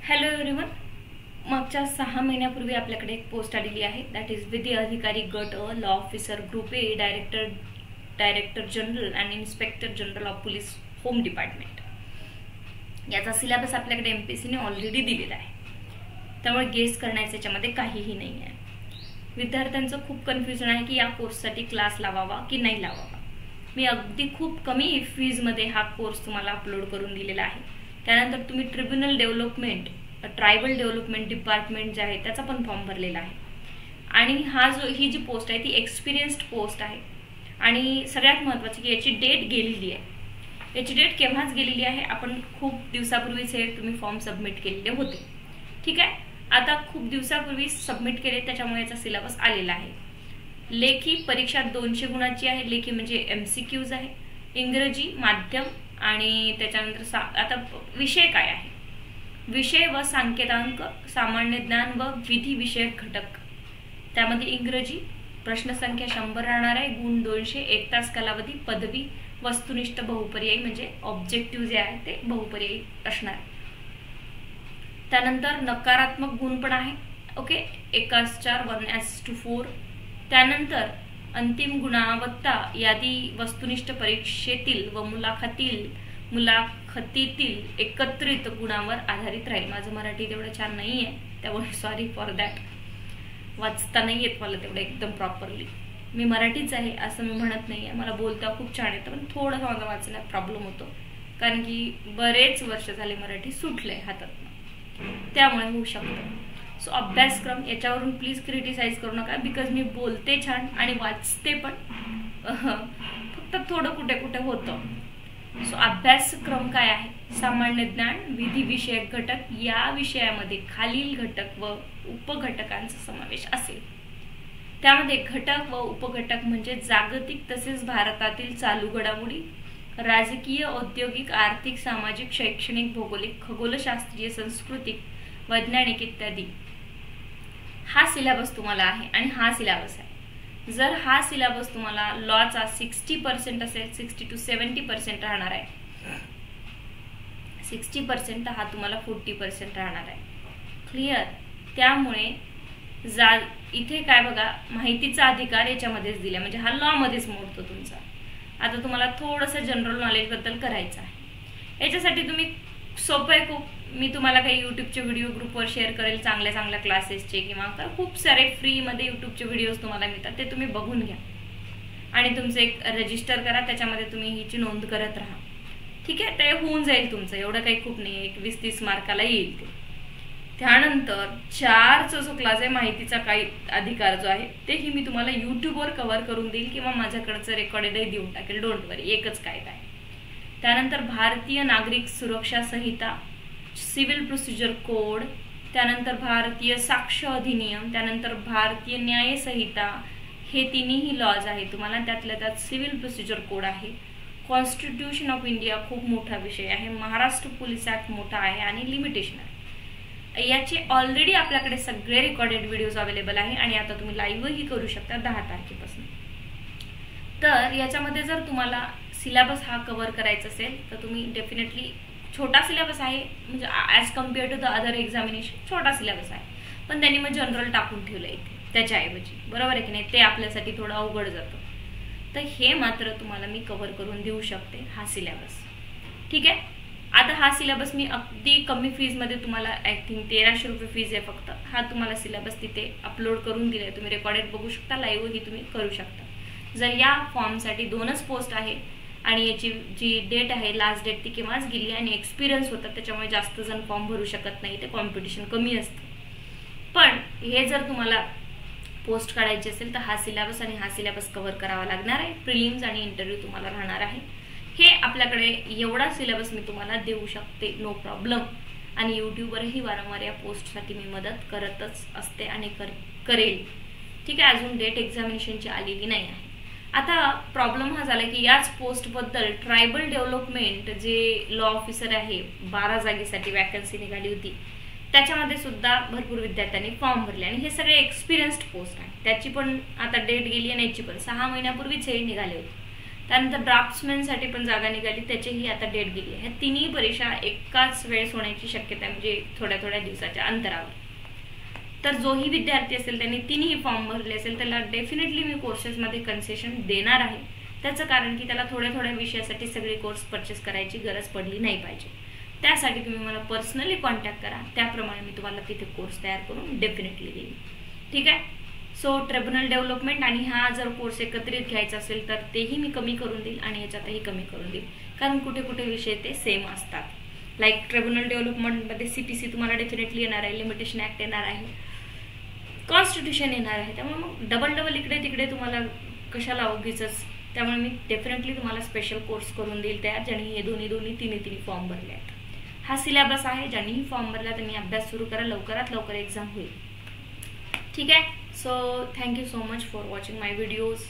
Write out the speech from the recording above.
Hello everyone. मागच्या 6 महिन्यापूर्वी आपल्याकडे एक पोस्ट आलेली आहे. दॅट इज विधी अधिकारी गट अ, law officer group A, director general आणि inspector general of police home department. याचा सिलेबस आपल्याकडे MPSCने ऑलरेडी दिलेला आहे, त्यामुळे गेस करण्याचं याच्यामध्ये काहीही नाही आहे. विद्यार्थ्यांचं खूप कन्फ्युजन आहे की या कोर्ससाठी क्लास लावावा की नाही लावावा. मी अगदी खूप कमी फीजमध्ये हा कोर्स तुम्हाला अपलोड करून दिलेला आहे. त्यानंतर तुम्ही ट्रायबल डेव्हलपमेंट डिपार्टमेंट जे आहे त्याचा पण फॉर्म भरलेला आहे. आणि ही जी पोस्ट आहे ती एक्सपिरियन्स्ड पोस्ट आहे. आणि सगळ्यात महत्त्वाचं की याची डेट गेलेली आहे. याची डेट केव्हाच गेलेली आहे, आपण खूप दिवसापूर्वीच हे तुम्ही फॉर्म सबमिट केलेले होते. ठीक आहे, आता खूप दिवसापूर्वी सबमिट केले त्याच्यामुळे याचा सिलेबस आलेला आहे. लेखी परीक्षा 200 गुणाची आहे. लेखी म्हणजे MCQs आहे. इंग्रजी माध्यम आणि त्याच्यानंतर आता विषय काय आहे, विषय व सांकेतांक, सामान्य ज्ञान व विधी विषयक घटक. त्यामध्ये इंग्रजी प्रश्नसंख्या 100 राहणार आहे, गुण 200, 1 तास कालावधी, पदवी, वस्तुनिष्ठ बहुपर्यायी म्हणजे ऑब्जेक्टिव्ह जे आहे ते बहुपर्यायी असणार. त्यानंतर नकारात्मक गुण पण आहे. ओके, 1:4 1:4. त्यानंतर अंतिम गुणवत्ता यादी वस्तुनिष्ठ परीक्षेतील व मुलाखतीतील एकत्रित गुणांवर आधारित राहील. माझं मराठी तेवढं छान नाही आहे, त्यामुळे सॉरी फॉर दॅट. वाचता नाही येत मला तेवढं एकदम प्रॉपरली. मी मराठीच आहे असं मी म्हणत नाही आहे, मला बोलता खूप छान येतं, पण थोडंसं माझा वाचण्यात प्रॉब्लेम होतो कारण की बरेच वर्ष झाले मराठी सुटलंय हातातनं, त्यामुळे होऊ शकतं. सो अभ्यासक्रम याच्यावरून प्लीज क्रिटिसाइज करू नका, बिकॉज मी बोलते छान आणि वाचते पण फक्त थोडं कुठे कुठे होतं. सो अभ्यासक्रम काय आहे, सामान्य ज्ञान, विधी विषयक घटक. या विषयामध्ये खालील घटक व उपघटकांचा समावेश असेल. त्यामध्ये घटक व उपघटक म्हणजे जागतिक तसेच भारतातील चालू घडामोडी, राजकीय, औद्योगिक, आर्थिक, सामाजिक, शैक्षणिक, भौगोलिक, खगोलशास्त्रीय, सांस्कृतिक, वैज्ञानिक इत्यादी. हा सिलेबस तुम्हाला आहे आणि हा सिलेबस आहे. जर हा सिलेबस तुम्हाला लॉचा 60% असेल, 60 to 70% राहणार आहे. 60% हा तुम्हाला 40% राहणार आहे. क्लिअर? त्यामुळे इथे काय बघा, माहितीचा अधिकार याच्यामध्येच दिला, म्हणजे हा लॉ मध्येच मोडतो तुमचा. आता तुम्हाला थोडंसं जनरल नॉलेज बद्दल करायचं आहे. याच्यासाठी तुम्ही सोपं आहे खूप. मी तुम्हाला काही यूट्यूबचे व्हिडिओ ग्रुपवर शेअर करेल, चांगल्या चांगल्या क्लासेसचे, किंवा खूप सारे फ्रीमध्ये यूट्यूबचे व्हिडिओज तुम्हाला मिळतात, ते तुम्ही बघून घ्या आणि तुमचं एक रजिस्टर करा, त्याच्यामध्ये तुम्ही हिची नोंद करत राहा. ठीक आहे, ते होऊन जाईल तुमचं, एवढं काही खूप नाही, एक 20-30 मार्काला येईल ते. त्यानंतर 4चा जो क्लास आहे माहितीचा काही अधिकार जो आहे, तेही मी तुम्हाला यूट्यूबवर कव्हर करून देईल किंवा माझ्याकडचं रेकॉर्डेडही देऊन टाकेल. डोंट वरी, एकच कायदा आहे. त्यानंतर भारतीय नागरिक सुरक्षा संहिता, सिव्हिल प्रोसिजर कोड, त्यानंतर भारतीय साक्ष अधिनियम, त्यानंतर भारतीय न्याय संहिता. हे तिन्ही लॉज आहे तुम्हाला. त्यातल्या त्यात सिव्हिल प्रोसिजर कोड आहे. कॉन्स्टिट्यूशन ऑफ इंडिया खूप मोठा विषय आहे. महाराष्ट्र पोलीस ऍक्ट मोठा आहे आणि लिमिटेशन आहे. याचे ऑलरेडी आपल्याकडे सगळे रेकॉर्डेड व्हिडिओज अवेलेबल आहे आणि आता तुम्ही लाईव्हही करू शकता 10 तारखेपासून. तर याच्यामध्ये जर तुम्हाला सिलेबस हा कव्हर करायचा असेल तर तुम्ही डेफिनेटली, छोटा सिलेबस आहे म्हणजे as compare to the other examination छोटा सिलेबस आहे, पण त्यांनी मग जनरल टाकून ठेवलं इथे त्याच्याऐवजी, बरोबर आहे की नाही? ते आपल्यासाठी थोडं अवघड जातं. तर हे मात्र तुम्हाला मी कव्हर करून देऊ शकते, हा सिलेबस. ठीक आहे, आता हा सिलेबस मी अगदी कमी फीजमध्ये तुम्हाला, आय थिंक 1300 रुपये फीज आहे फक्त. हा तुम्हाला सिलेबस तिथे अपलोड करून दिलाय, तुम्ही रेकॉर्डेड बघू शकता, लाईव्हही तुम्ही करू शकता. जर या फॉर्मसाठी 2च पोस्ट आहे आणि याची जी डेट आहे, लास्ट डेट, ती केव्हाच गेली आणि एक्सपिरियन्स होता, त्याच्यामुळे जास्त जण फॉर्म भरू शकत नाही, ते कॉम्पिटिशन कमी असतं. पण हे जर तुम्हाला पोस्ट काढायची असेल तर हा सिलेबस आणि हा सिलेबस कव्हर करावा लागणार आहे. प्रिलिम्स आणि इंटरव्ह्यू तुम्हाला राहणार आहे. हे आपल्याकडे एवढा सिलेबस मी तुम्हाला देऊ शकते, नो प्रॉब्लेम. आणि यूट्यूबवरही वारंवार या पोस्टसाठी मी मदत करतच असते आणि करेल. ठीक आहे, अजून डेट एक्झामिनेशनची आलेली नाही आहे. आता प्रॉब्लेम हा झाला की याच पोस्टबद्दल ट्रायबल डेव्हलपमेंट जे लॉ ऑफिसर आहे, 12 जागेसाठी वॅकन्सी निघाली होती, त्याच्यामध्ये सुद्धा भरपूर विद्यार्थ्यांनी फॉर्म भरले आणि हे सगळे एक्सपिरियन्स्ड पोस्ट आहे. त्याची पण आता डेट गेली आणि याची पण 6 महिन्यापूर्वीच हे निघाले होते. त्यानंतर ड्राफ्ट्समॅनसाठी पण जागा निघाली, त्याचीही आता डेट गेली आहे. ह्या तिन्ही परीक्षा एकाच वेळेस होण्याची शक्यता आहे, म्हणजे थोड्या थोड्या दिवसाच्या अंतरावर. तर जोही विद्यार्थी असेल त्यांनी तिन्ही फॉर्म भरले असेल त्याला डेफिनेटली मी कोर्सेसमध्ये कन्सेशन देणार आहे. त्याचं कारण की त्याला थोड्या थोड्या विषयासाठी सगळे कोर्स परचेस करायची गरज पडली नाही पाहिजे. त्यासाठी तुम्ही मला पर्सनली कॉन्टॅक्ट करा, त्याप्रमाणे मी तुम्हाला तिथे कोर्स तयार करून डेफिनेटली देईन. ठीक आहे. सो ट्रिब्युनल डेव्हलपमेंट आणि हा जर कोर्स एकत्रित घ्यायचा असेल तर तेही मी कमी करून देईल आणि याच्यातही कमी करून देईल, कारण कुठे कुठे विषय ते सेम असतात. लाईक ट्रिब्युनल डेव्हलपमेंटमध्ये CPC तुम्हाला डेफिनेटली येणार आहे, लिमिटेशन ॲक्ट येणार आहे, कॉन्स्टिट्यूशन येणार आहे. त्यामुळे मग डबल इकडे तिकडे तुम्हाला कशाला उगीचच. त्यामुळे मी डेफिनेटली तुम्हाला स्पेशल कोर्स करून देईल तयार, ज्यांनी हे दोन्ही तिन्ही फॉर्म भरले आहेत. हा सिलेबस आहे, ज्यांनीही फॉर्म भरला त्यांनी अभ्यास सुरू करा, लवकरात लवकर एक्झाम होईल. ठीक आहे. So thank you so much for watching my videos.